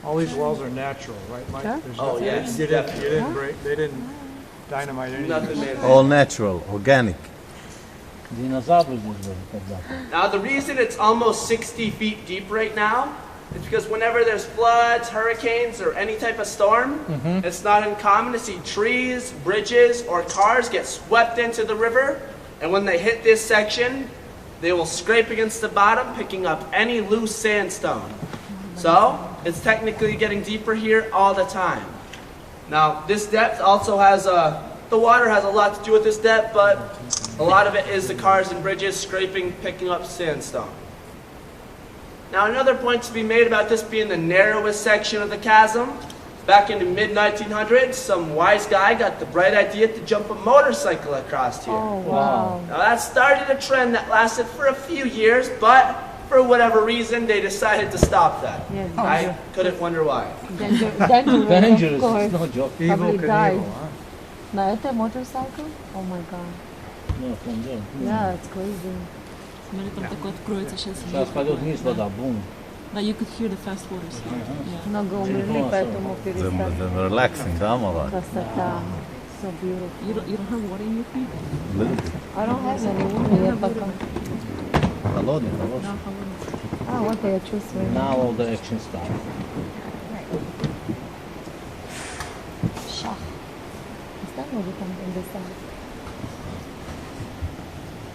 All these wells are natural, right, Mike? Yeah. There's Oh, nothing- yes, You definitely. didn't break, they didn't dynamite anything. Nothing man. All natural, organic. Now the reason it's almost 60 feet deep right now is because whenever there's floods, hurricanes, or any type of storm, it's not uncommon to see trees, bridges, or cars get swept into the river, and when they hit this section, they will scrape against the bottom, picking up any loose sandstone. So, it's technically getting deeper here all the time. Now, this depth also has the water has a lot to do with this depth, but a lot of it is the cars and bridges scraping, picking up sandstone. Now, another point to be made about this being the narrowest section of the chasm, back in the mid-1900s, some wise guy got the bright idea to jump a motorcycle across here. Oh, wow. Now, that started a trend that lasted for a few years, but for whatever reason, they decided to stop that. Yeah, I couldn't wonder why. Dangerous, of course. no joke. Evil Probably died. Knievel, huh? Now, at a motorcycle? Oh my god. No, from there. Yeah, it's crazy. Смотри, там такой откроется сейчас. Сейчас пойдет вниз вода, бум. But you could hear the fast water sound. Yeah. Много умерли, поэтому перестали. Relaxing, да, Марат? Красота. So beautiful. You don't have water in your feet? Little bit. I don't have any water, я пока. Холодный, Да, хороший. холодно. А, вот я чувствую. Now all the action starts. Шах. Оставь его там, где ставить.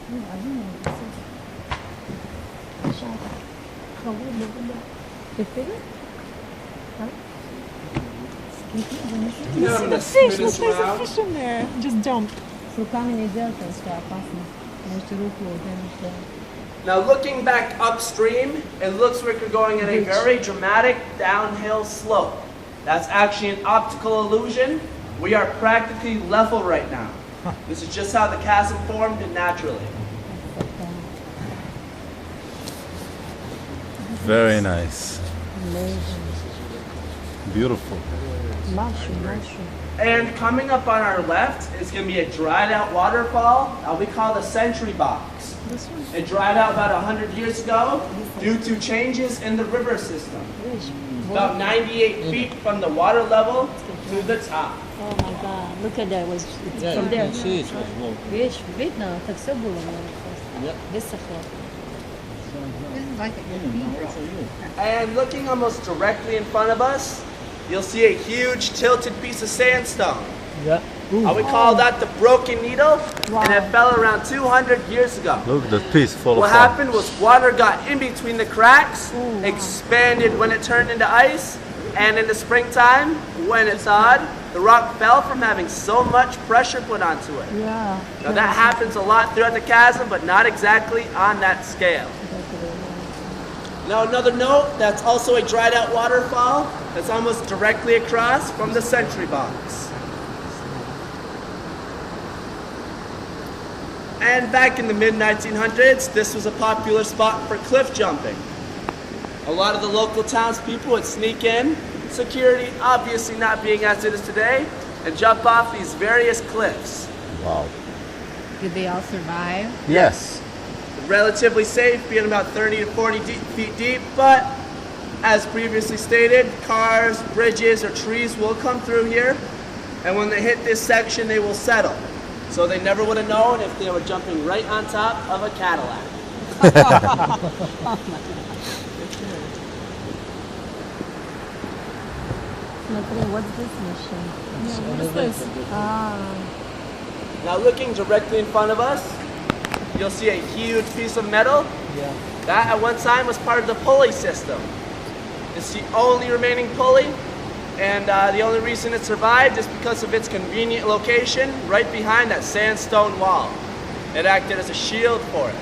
Ну, один он красивый. Шах. Холодный, вода. Ты вперед? А? Fish in there. Just jump. С руками не делать, что опасно. Можете руку ударить. Now, looking back upstream, it looks like we're going at a very dramatic downhill slope. That's actually an optical illusion. We are practically level right now. This is just how the chasm formed naturally. Very nice. Amazing. Beautiful. Mushroom. And coming up on our left is going to be a dried out waterfall we call the Sentry Box. It dried out about 100 years ago due to changes in the river system. About 98 feet from the water level to the top. Oh my god, look at that, it's Yeah, from you there. can see it was low. Видишь, видно, так все было Yeah. высохло. And looking almost directly in front of us, you'll see a huge tilted piece of sandstone. Yeah. We call that the broken needle, and it fell around 200 years ago. Look, that piece full What of fun. happened was water got in between the cracks, expanded when it turned into ice, and in the springtime, when it thawed, the rock fell from having so much pressure put onto it. Yeah. Now that happens a lot throughout the chasm, but not exactly on that scale. Now another note, that's also a dried out waterfall that's almost directly across from the Sentry Box. And back in the mid-1900s, this was a popular spot for cliff jumping. A lot of the local townspeople would sneak in, security obviously not being as it is today, and jump off these various cliffs. Wow. Did they all survive? Yes. Relatively safe, being about 30 to 40 feet deep, but as previously stated, cars, bridges, or trees will come through here, and when they hit this section, they will settle. So they never would have known if they were jumping right on top of a Cadillac. Смотри, what's this machine? What is this? Ah, Now looking directly in front of us, you'll see a huge piece of metal. Yeah. That at one time was part of the pulley system. It's the only remaining pulley, and the only reason it survived is because of its convenient location right behind that sandstone wall. It acted as a shield for it.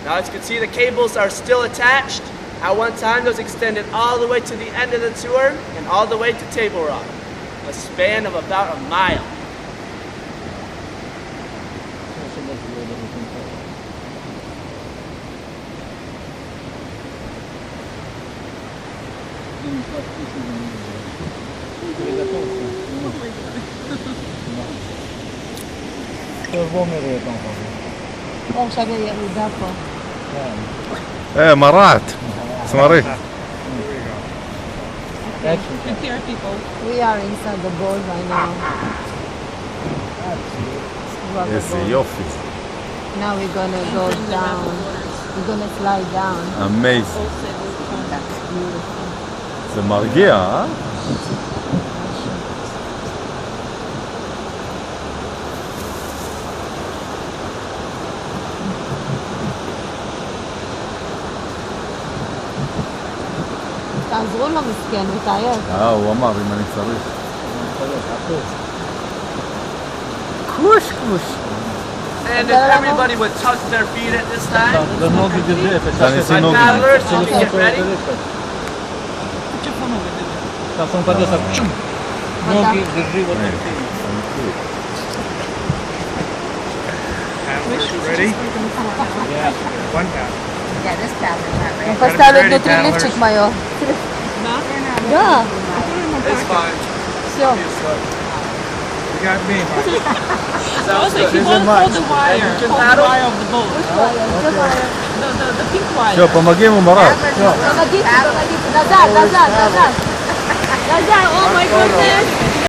Now as you can see, the cables are still attached. At one time, those extended all the way to the end of the tour and all the way to Table Rock, a span of about a mile. oh, شغل يدافع. ايه مرات. اسمري. Here we go. Action cam. Here, people. We are inside the boat right now. Rubber איזה boat. יופי. Now we're gonna go down. We're gonna slide down. Amazing. That's beautiful. זה מרגיע, אה? תעזרו לו מסכן, הוא מתעייף. הוא אמר אם אני צריך. קוש קוש. And if everybody would tuck their feet at this time, The nogi держи, это Да, не сейчас. сильно. paddlers, you can get ready. Put your phone over there. Сейчас он пойдет так. Чум. Ноги держи вот так. Paddlers, ready? One paddle. Yeah, this paddle's not ready. Поставить ready, внутри paddlers. лифчик моё. Да? Да, It's fine. все. You got me, Mike. I was like, you want to hold the wire. And you can Hold the paddle? wire of the boat. The pink wire. все, помоги ему, Марат. Помогите, помогите. Назад, назад, назад. Назад, Oh my goodness.